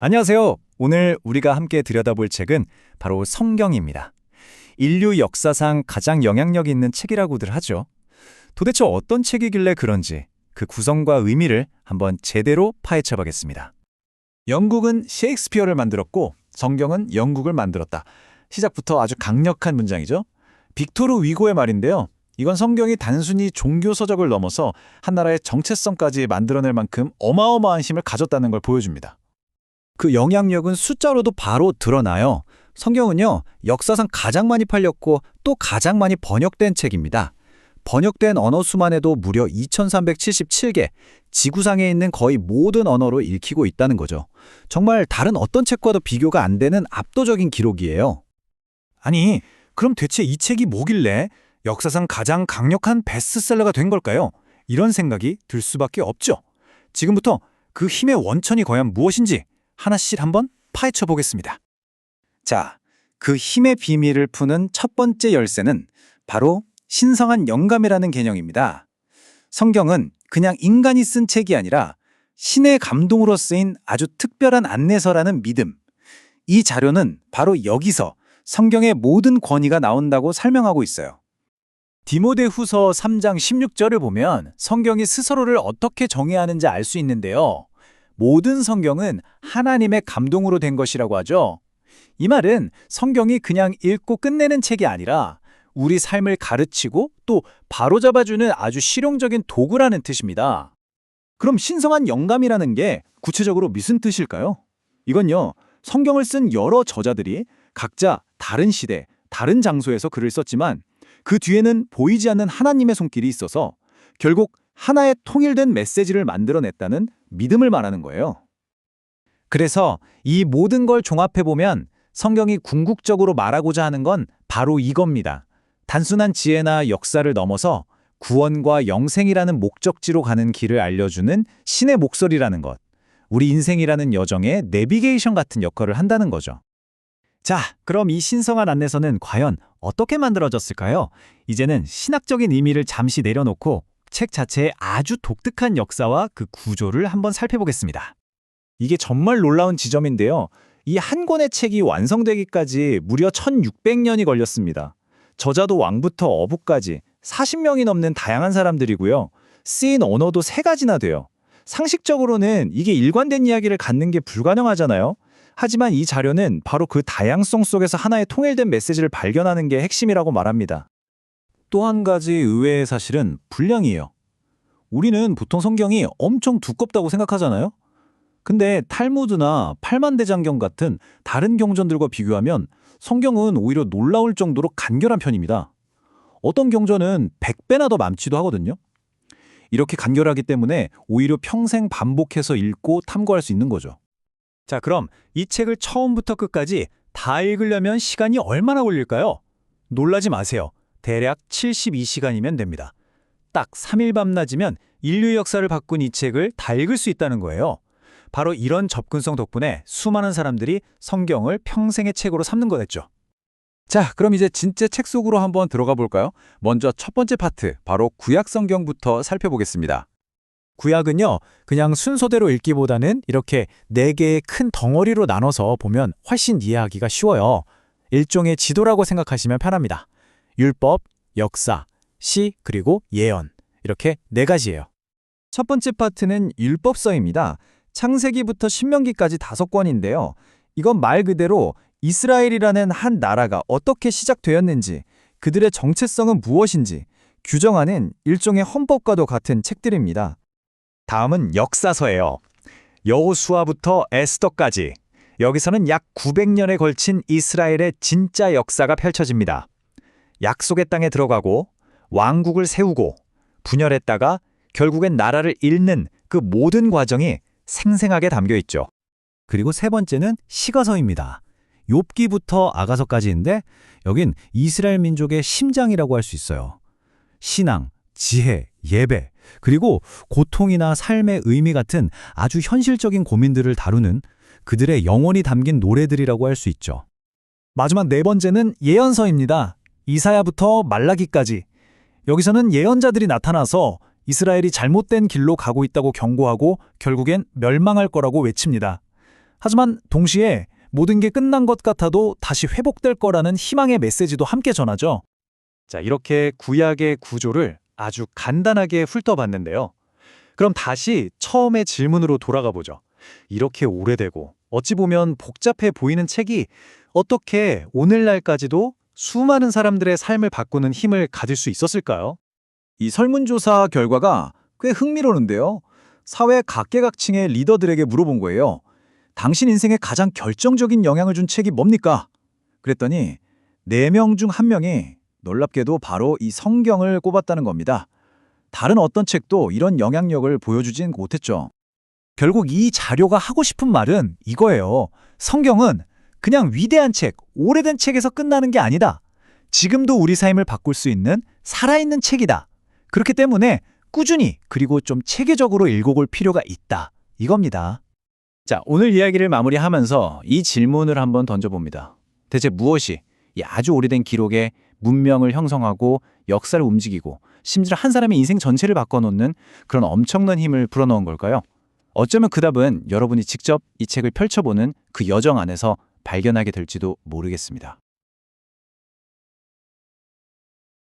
안녕하세요. 오늘 우리가 함께 들여다볼 책은 바로 성경입니다. 인류 역사상 가장 영향력 있는 책이라고들 하죠. 도대체 어떤 책이길래 그런지 그 구성과 의미를 한번 제대로 파헤쳐 보겠습니다. 영국은 셰익스피어를 만들었고 성경은 영국을 만들었다. 시작부터 아주 강력한 문장이죠. 빅토르 위고의 말인데요. 이건 성경이 단순히 종교 서적을 넘어서 한 나라의 정체성까지 만들어낼 만큼 어마어마한 힘을 가졌다는 걸 보여줍니다. 그 영향력은 숫자로도 바로 드러나요. 성경은요, 역사상 가장 많이 팔렸고 또 가장 많이 번역된 책입니다. 번역된 언어 수만 해도 무려 2377개, 지구상에 있는 거의 모든 언어로 읽히고 있다는 거죠. 정말 다른 어떤 책과도 비교가 안 되는 압도적인 기록이에요. 아니, 그럼 대체 이 책이 뭐길래 역사상 가장 강력한 베스트셀러가 된 걸까요? 이런 생각이 들 수밖에 없죠. 지금부터 그 힘의 원천이 과연 무엇인지 하나씩 한번 파헤쳐 보겠습니다. 자, 그 힘의 비밀을 푸는 첫 번째 열쇠는 바로 신성한 영감이라는 개념입니다. 성경은 그냥 인간이 쓴 책이 아니라 신의 감동으로 쓰인 아주 특별한 안내서라는 믿음. 이 자료는 바로 여기서 성경의 모든 권위가 나온다고 설명하고 있어요. 디모데후서 3장 16절을 보면 성경이 스스로를 어떻게 정의하는지 알 수 있는데요. 모든 성경은 하나님의 감동으로 된 것이라고 하죠. 이 말은 성경이 그냥 읽고 끝내는 책이 아니라 우리 삶을 가르치고 또 바로잡아주는 아주 실용적인 도구라는 뜻입니다. 그럼 신성한 영감이라는 게 구체적으로 무슨 뜻일까요? 이건요, 성경을 쓴 여러 저자들이 각자 다른 시대, 다른 장소에서 글을 썼지만 그 뒤에는 보이지 않는 하나님의 손길이 있어서 결국 하나의 통일된 메시지를 만들어냈다는 믿음을 말하는 거예요. 그래서 이 모든 걸 종합해보면 성경이 궁극적으로 말하고자 하는 건 바로 이겁니다. 단순한 지혜나 역사를 넘어서 구원과 영생이라는 목적지로 가는 길을 알려주는 신의 목소리라는 것. 우리 인생이라는 여정의 내비게이션 같은 역할을 한다는 거죠. 자, 그럼 이 신성한 안내서는 과연 어떻게 만들어졌을까요? 이제는 신학적인 의미를 잠시 내려놓고 책 자체의 아주 독특한 역사와 그 구조를 한번 살펴보겠습니다. 이게 정말 놀라운 지점인데요. 이 한 권의 책이 완성되기까지 무려 1600년이 걸렸습니다. 저자도 왕부터 어부까지 40명이 넘는 다양한 사람들이고요. 쓰인 언어도 3가지나 돼요. 상식적으로는 이게 일관된 이야기를 갖는 게 불가능하잖아요. 하지만 이 자료는 바로 그 다양성 속에서 하나의 통일된 메시지를 발견하는 게 핵심이라고 말합니다. 또 한 가지 의외의 사실은 분량이에요. 우리는 보통 성경이 엄청 두껍다고 생각하잖아요. 근데 탈무드나 팔만대장경 같은 다른 경전들과 비교하면 성경은 오히려 놀라울 정도로 간결한 편입니다. 어떤 경전은 100배나 더 많지도 하거든요. 이렇게 간결하기 때문에 오히려 평생 반복해서 읽고 탐구할 수 있는 거죠. 자, 그럼 이 책을 처음부터 끝까지 다 읽으려면 시간이 얼마나 걸릴까요? 놀라지 마세요. 대략 72시간이면 됩니다. 딱 3일 밤낮이면 인류 역사를 바꾼 이 책을 다 읽을 수 있다는 거예요. 바로 이런 접근성 덕분에 수많은 사람들이 성경을 평생의 책으로 삼는 거랬죠. 자, 그럼 이제 진짜 책 속으로 한번 들어가 볼까요? 먼저 첫 번째 파트, 바로 구약 성경부터 살펴보겠습니다. 구약은요, 그냥 순서대로 읽기보다는 이렇게 4개의 큰 덩어리로 나눠서 보면 훨씬 이해하기가 쉬워요. 일종의 지도라고 생각하시면 편합니다. 율법, 역사, 시, 그리고 예언. 이렇게 4가지예요. 첫 번째 파트는 율법서입니다. 창세기부터 신명기까지 5권인데요. 이건 말 그대로 이스라엘이라는 한 나라가 어떻게 시작되었는지, 그들의 정체성은 무엇인지 규정하는 일종의 헌법과도 같은 책들입니다. 다음은 역사서예요. 여호수아부터 에스더까지. 여기서는 약 900년에 걸친 이스라엘의 진짜 역사가 펼쳐집니다. 약속의 땅에 들어가고 왕국을 세우고 분열했다가 결국엔 나라를 잃는 그 모든 과정이 생생하게 담겨 있죠. 그리고 세 번째는 시가서입니다. 욥기부터 아가서까지인데 여긴 이스라엘 민족의 심장이라고 할 수 있어요. 신앙, 지혜, 예배, 그리고 고통이나 삶의 의미 같은 아주 현실적인 고민들을 다루는 그들의 영혼이 담긴 노래들이라고 할 수 있죠. 마지막 4번째는 예언서입니다. 이사야부터 말라기까지. 여기서는 예언자들이 나타나서 이스라엘이 잘못된 길로 가고 있다고 경고하고 결국엔 멸망할 거라고 외칩니다. 하지만 동시에 모든 게 끝난 것 같아도 다시 회복될 거라는 희망의 메시지도 함께 전하죠. 자, 이렇게 구약의 구조를 아주 간단하게 훑어봤는데요. 그럼 다시 처음의 질문으로 돌아가 보죠. 이렇게 오래되고 어찌 보면 복잡해 보이는 책이 어떻게 오늘날까지도 수많은 사람들의 삶을 바꾸는 힘을 가질 수 있었을까요? 이 설문조사 결과가 꽤 흥미로운데요. 사회 각계각층의 리더들에게 물어본 거예요. 당신 인생에 가장 결정적인 영향을 준 책이 뭡니까? 그랬더니 4명 중 1명이 놀랍게도 바로 이 성경을 꼽았다는 겁니다. 다른 어떤 책도 이런 영향력을 보여주진 못했죠. 결국 이 자료가 하고 싶은 말은 이거예요. 성경은 그냥 위대한 책, 오래된 책에서 끝나는 게 아니다. 지금도 우리 삶을 바꿀 수 있는 살아있는 책이다. 그렇기 때문에 꾸준히 그리고 좀 체계적으로 읽어볼 필요가 있다. 이겁니다. 자, 오늘 이야기를 마무리하면서 이 질문을 한번 던져봅니다. 대체 무엇이 이 아주 오래된 기록에 문명을 형성하고 역사를 움직이고 심지어 한 사람의 인생 전체를 바꿔놓는 그런 엄청난 힘을 불어넣은 걸까요? 어쩌면 그 답은 여러분이 직접 이 책을 펼쳐보는 그 여정 안에서 발견하게 될지도 모르겠습니다.